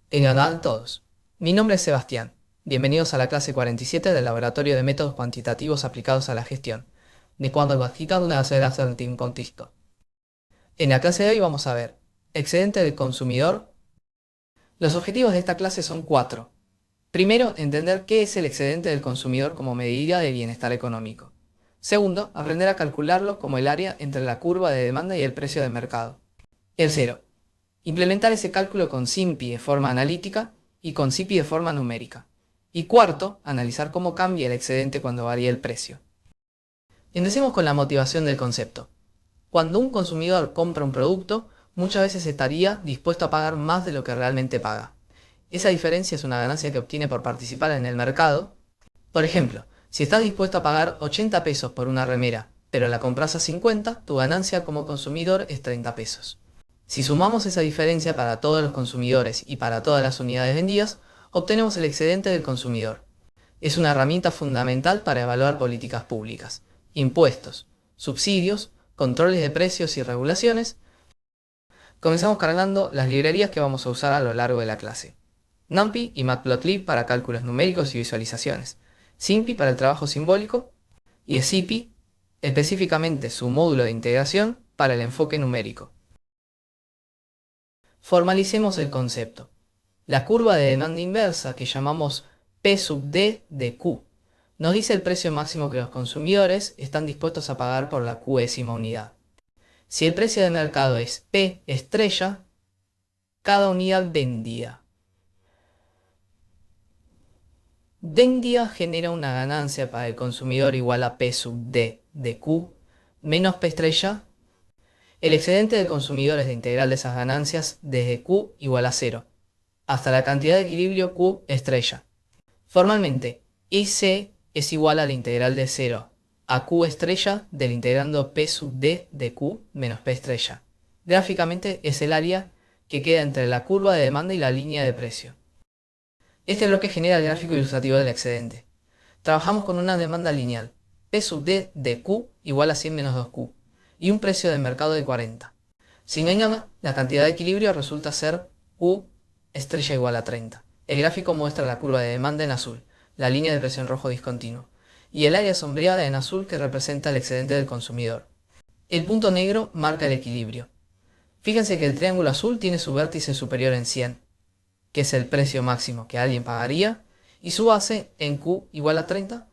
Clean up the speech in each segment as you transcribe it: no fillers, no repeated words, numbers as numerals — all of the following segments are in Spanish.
Tengan todos. Mi nombre es Sebastián. Bienvenidos a la clase 47 del Laboratorio de Métodos Cuantitativos Aplicados a la Gestión, de cuando cuantificado una aceleración de un contexto. En la clase de hoy vamos a ver excedente del consumidor. Los objetivos de esta clase son cuatro. Primero, entender qué es el excedente del consumidor como medida de bienestar económico. Segundo, aprender a calcularlo como el área entre la curva de demanda y el precio de mercado. Tercero, implementar ese cálculo con SIMPI de forma analítica y con CIPI de forma numérica. Y cuarto, analizar cómo cambia el excedente cuando varía el precio. Empecemos con la motivación del concepto. Cuando un consumidor compra un producto, muchas veces estaría dispuesto a pagar más de lo que realmente paga. Esa diferencia es una ganancia que obtiene por participar en el mercado. Por ejemplo, si estás dispuesto a pagar 80 pesos por una remera, pero la compras a 50, tu ganancia como consumidor es 30 pesos. Si sumamos esa diferencia para todos los consumidores y para todas las unidades vendidas, obtenemos el excedente del consumidor. Es una herramienta fundamental para evaluar políticas públicas, impuestos, subsidios, controles de precios y regulaciones. Comenzamos cargando las librerías que vamos a usar a lo largo de la clase. NumPy y Matplotlib para cálculos numéricos y visualizaciones, SIMPy para el trabajo simbólico y SciPy, específicamente su módulo de integración, para el enfoque numérico. Formalicemos el concepto. La curva de demanda inversa, que llamamos P sub D de Q, nos dice el precio máximo que los consumidores están dispuestos a pagar por la Qésima unidad. Si el precio de mercado es P estrella, cada unidad vendida. Vendida genera una ganancia para el consumidor igual a P sub D de Q menos P estrella. El excedente del consumidor es la integral de esas ganancias desde Q igual a 0 hasta la cantidad de equilibrio Q estrella. Formalmente, IC es igual a la integral de 0 a Q estrella del integrando P sub D de Q menos P estrella. Gráficamente es el área que queda entre la curva de demanda y la línea de precio. Este bloque genera el gráfico ilustrativo del excedente. Trabajamos con una demanda lineal, P sub D de Q igual a 100 menos 2Q, y un precio de mercado de 40. Si no engaña, la cantidad de equilibrio resulta ser Q estrella igual a 30. El gráfico muestra la curva de demanda en azul, la línea de precio en rojo discontinuo, y el área sombreada en azul que representa el excedente del consumidor. El punto negro marca el equilibrio. Fíjense que el triángulo azul tiene su vértice superior en 100, que es el precio máximo que alguien pagaría, y su base en Q igual a 30.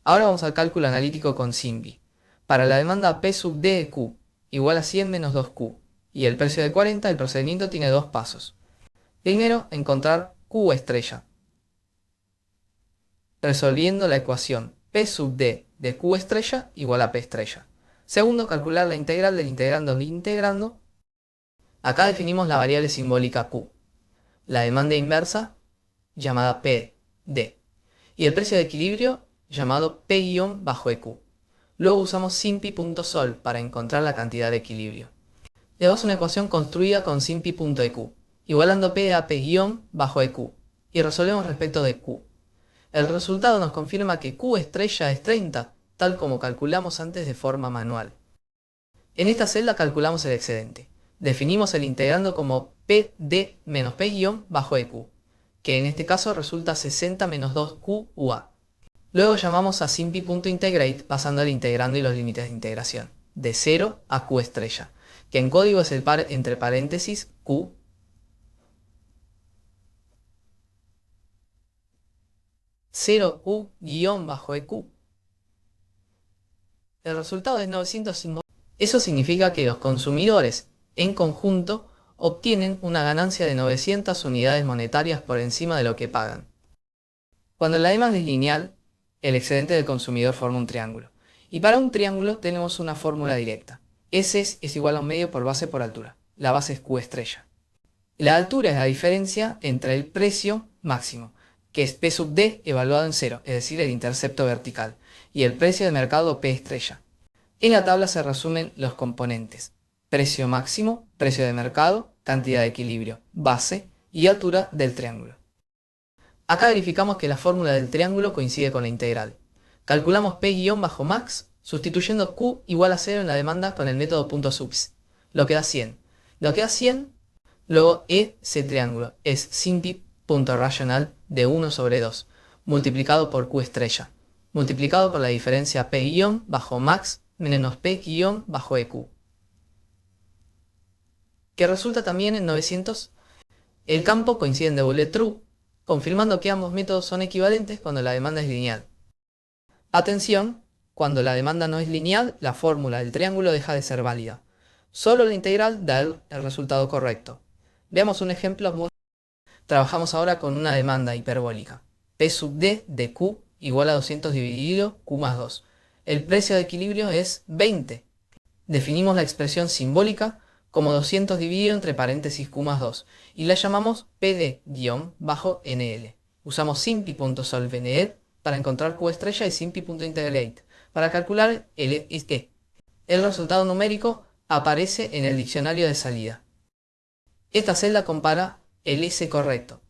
Ahora vamos al cálculo analítico con SIMPy. Para la demanda P sub D de Q igual a 100 menos 2Q, y el precio de 40, el procedimiento tiene dos pasos. Primero, encontrar Q estrella, resolviendo la ecuación P sub D de Q estrella igual a P estrella. Segundo, calcular la integral del integrando de integrando. Acá definimos la variable simbólica Q, la demanda inversa, llamada P D, y el precio de equilibrio, llamado P-EQ. Luego usamos SIMPy.sol para encontrar la cantidad de equilibrio. Le damos una ecuación construida con SIMPy.EQ, igualando P a P-EQ, y resolvemos respecto de Q. El resultado nos confirma que Q estrella es 30, tal como calculamos antes de forma manual. En esta celda calculamos el excedente. Definimos el integrando como PD menos P-EQ, que en este caso resulta 60 menos 2Q UA. Luego llamamos a SIMPy.integrate pasando el integrando y los límites de integración, de 0 a Q estrella, que en código es el par entre paréntesis Q 0Q-EQ. El resultado es 950. Eso significa que los consumidores, en conjunto, obtienen una ganancia de 900 unidades monetarias por encima de lo que pagan. Cuando la demanda es lineal, el excedente del consumidor forma un triángulo. Y para un triángulo tenemos una fórmula directa. S es igual a un medio por base por altura. La base es Q estrella. La altura es la diferencia entre el precio máximo, que es P sub D evaluado en 0, es decir, el intercepto vertical, y el precio de mercado P estrella. En la tabla se resumen los componentes: precio máximo, precio de mercado, cantidad de equilibrio, base y altura del triángulo. Acá verificamos que la fórmula del triángulo coincide con la integral. Calculamos P-max sustituyendo Q igual a 0 en la demanda con el método .subs, lo que da 100. Lo que da 100 Luego ese triángulo es simpi.racional de 1 sobre 2, multiplicado por Q estrella, multiplicado por la diferencia P- bajo max menos P- bajo EQ, que resulta también en 900. El campo coincide en double true, confirmando que ambos métodos son equivalentes cuando la demanda es lineal. Atención, cuando la demanda no es lineal, la fórmula del triángulo deja de ser válida. Solo la integral da el resultado correcto. Veamos un ejemplo. Trabajamos ahora con una demanda hiperbólica. P sub d de Q igual a 200 dividido Q más 2. El precio de equilibrio es 20. Definimos la expresión simbólica como 200 dividido entre paréntesis Q más 2 y la llamamos PD-NL. Usamos simpi.solveNL para encontrar Q estrella y simpi.integrate para calcular el ¿qué? El resultado numérico aparece en el diccionario de salida. Esta celda compara el S correcto,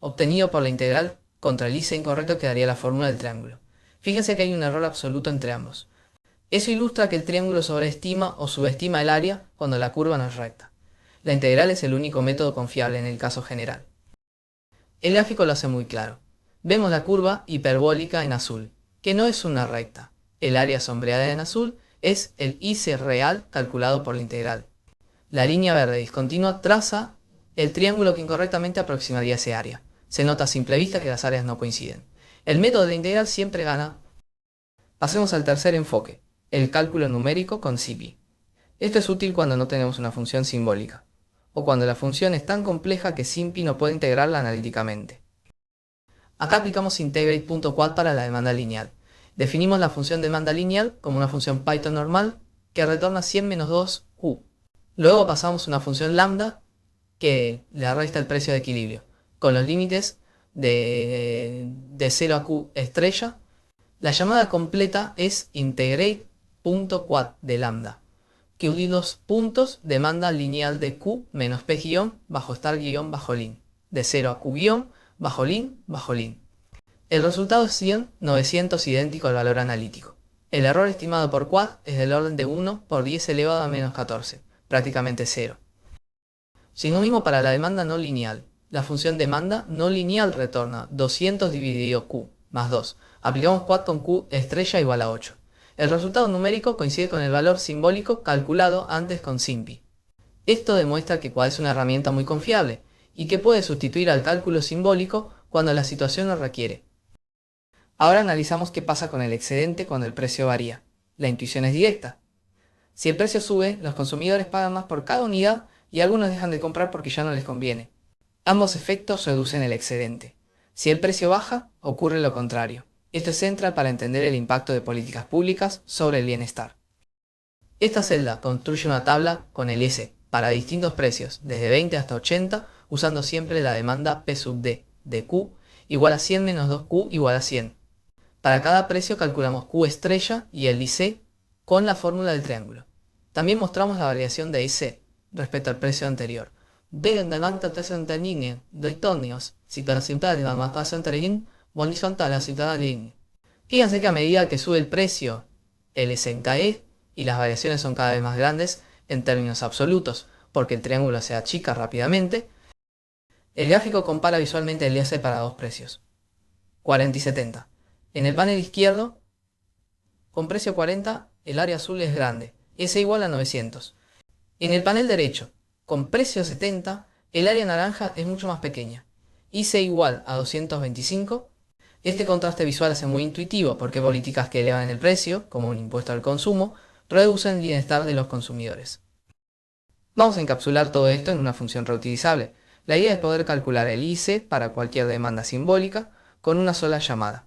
obtenido por la integral, contra el S incorrecto que daría la fórmula del triángulo. Fíjense que hay un error absoluto entre ambos. Eso ilustra que el triángulo sobreestima o subestima el área cuando la curva no es recta. La integral es el único método confiable en el caso general. El gráfico lo hace muy claro. Vemos la curva hiperbólica en azul, que no es una recta. El área sombreada en azul es el IC real calculado por la integral. La línea verde discontinua traza el triángulo que incorrectamente aproximaría ese área. Se nota a simple vista que las áreas no coinciden. El método de la integral siempre gana. Pasemos al tercer enfoque, el cálculo numérico con CP. Esto es útil cuando no tenemos una función simbólica, o cuando la función es tan compleja que SIMPI no puede integrarla analíticamente. Acá aplicamos integrate.quad para la demanda lineal. Definimos la función demanda lineal como una función Python normal que retorna 100 menos 2 Q. Luego pasamos una función lambda que le resta el precio de equilibrio, con los límites de 0 a Q estrella. La llamada completa es integrate.quad de lambda, que une dos puntos demanda lineal de Q menos P- bajo star bajo lin, de 0 a Q bajo lin bajo lin. El resultado es 100, 900 idéntico al valor analítico. El error estimado por quad es del orden de 1 por 10 elevado a menos 14, prácticamente 0. Signo mismo para la demanda no lineal. La función demanda no lineal retorna 200 dividido Q más 2. Aplicamos quad con Q estrella igual a 8. El resultado numérico coincide con el valor simbólico calculado antes con SIMPI. Esto demuestra que quad es una herramienta muy confiable y que puede sustituir al cálculo simbólico cuando la situación lo requiere. Ahora analizamos qué pasa con el excedente cuando el precio varía. La intuición es directa. Si el precio sube, los consumidores pagan más por cada unidad y algunos dejan de comprar porque ya no les conviene. Ambos efectos reducen el excedente. Si el precio baja, ocurre lo contrario. Esto es central para entender el impacto de políticas públicas sobre el bienestar. Esta celda construye una tabla con el S para distintos precios, desde 20 hasta 80, usando siempre la demanda P sub D de Q igual a 100 menos 2Q igual a 100. Para cada precio calculamos Q estrella y el IC con la fórmula del triángulo. También mostramos la variación de IC respecto al precio anterior. Vean delante de línea de tonios, si para simplificar la más entre horizontal a la línea. Fíjense que a medida que sube el precio, el S cae y las variaciones son cada vez más grandes en términos absolutos, porque el triángulo se achica rápidamente. El gráfico compara visualmente el IC para dos precios, 40 y 70. En el panel izquierdo, con precio 40, el área azul es grande, S igual a 900. En el panel derecho, con precio 70, el área naranja es mucho más pequeña, IC igual a 225. Este contraste visual hace muy intuitivo porque políticas que elevan el precio, como un impuesto al consumo, reducen el bienestar de los consumidores. Vamos a encapsular todo esto en una función reutilizable. La idea es poder calcular el IC para cualquier demanda simbólica con una sola llamada.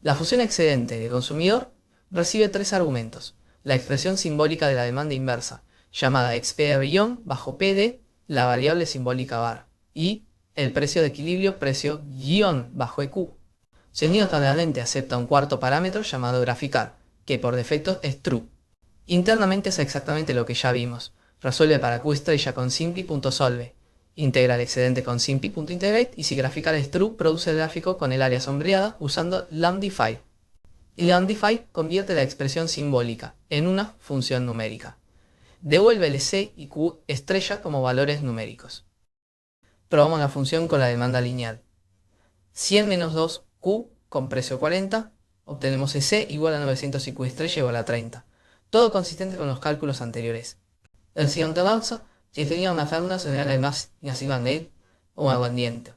La función excedente de consumidor recibe tres argumentos: la expresión simbólica de la demanda inversa, llamada xp bajo pd, la variable simbólica var, y el precio de equilibrio precio bajo eq. Sonido generalmente acepta un cuarto parámetro llamado graficar, que por defecto es true. Internamente es exactamente lo que ya vimos. Resuelve para Q estrella con simpi.solve. Integra el excedente con simpi.integrate y si graficar es true, produce el gráfico con el área sombreada usando lambdify. Y lambdify convierte la expresión simbólica en una función numérica. Devuélvele C y Q estrella como valores numéricos. Probamos la función con la demanda lineal. 100 menos 2Q con precio 40, obtenemos C igual a 900 y Q estrella igual a 30. Todo consistente con los cálculos anteriores. El siguiente paso, si tenía una fórmula sería la más inasible o aguardiente.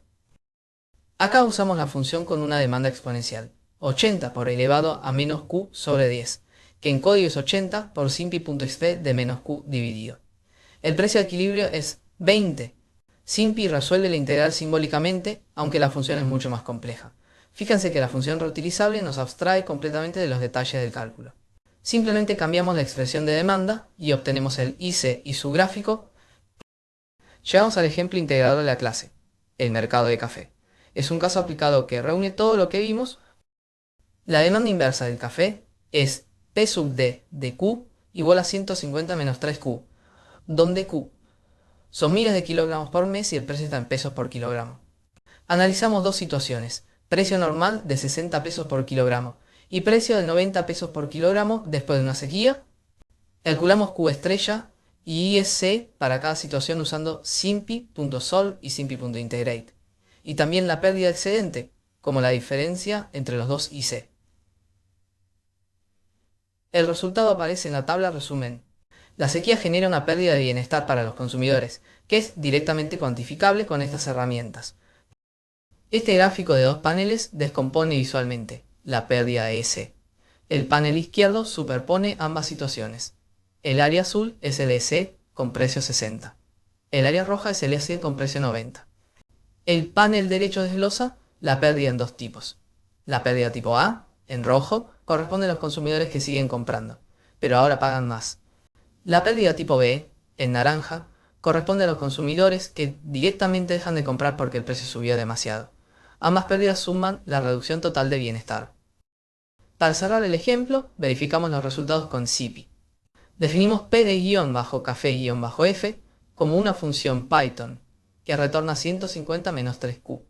Acá usamos la función con una demanda exponencial, 80 por elevado a menos Q sobre 10, que en código es 80 por simpi.xp de menos Q dividido. El precio de equilibrio es 20. Simpi resuelve la integral simbólicamente, aunque la función es mucho más compleja. Fíjense que la función reutilizable nos abstrae completamente de los detalles del cálculo. Simplemente cambiamos la expresión de demanda y obtenemos el IC y su gráfico. Llegamos al ejemplo integrador de la clase, el mercado de café. Es un caso aplicado que reúne todo lo que vimos. La demanda inversa del café es P sub D de Q igual a 150 menos 3Q, donde Q son miles de kilogramos por mes y el precio está en pesos por kilogramo. Analizamos dos situaciones, precio normal de 60 pesos por kilogramo y precio de 90 pesos por kilogramo después de una sequía. Calculamos Q estrella y ISC para cada situación usando simpi.solve y simpi.integrate. Y también la pérdida de excedente, como la diferencia entre los dos IC. El resultado aparece en la tabla resumen. La sequía genera una pérdida de bienestar para los consumidores, que es directamente cuantificable con estas herramientas. Este gráfico de dos paneles descompone visualmente la pérdida de EC. El panel izquierdo superpone ambas situaciones. El área azul es el EC con precio 60. El área roja es el EC con precio 90. El panel derecho desglosa la pérdida en dos tipos. La pérdida tipo A, en rojo, corresponde a los consumidores que siguen comprando, pero ahora pagan más. La pérdida tipo B, en naranja, corresponde a los consumidores que directamente dejan de comprar porque el precio subió demasiado. Ambas pérdidas suman la reducción total de bienestar. Para cerrar el ejemplo, verificamos los resultados con SIPI. Definimos P de guión bajo café guión bajo F como una función Python que retorna 150 menos 3Q.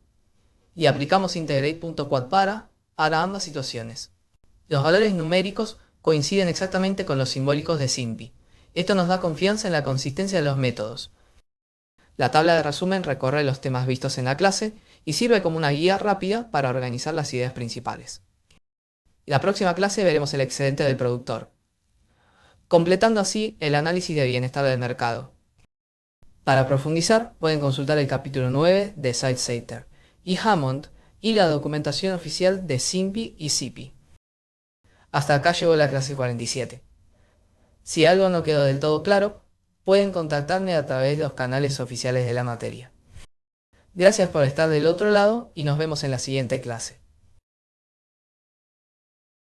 Y aplicamos integrate.quad para ambas situaciones. Los valores numéricos coinciden exactamente con los simbólicos de SIMPI. Esto nos da confianza en la consistencia de los métodos. La tabla de resumen recorre los temas vistos en la clase y sirve como una guía rápida para organizar las ideas principales. En la próxima clase veremos el excedente del productor, completando así el análisis de bienestar del mercado. Para profundizar, pueden consultar el capítulo 9 de SiteSater y Hammond y la documentación oficial de SIMPI y SIPI. Hasta acá llegó la clase 47. Si algo no quedó del todo claro, pueden contactarme a través de los canales oficiales de la materia. Gracias por estar del otro lado y nos vemos en la siguiente clase.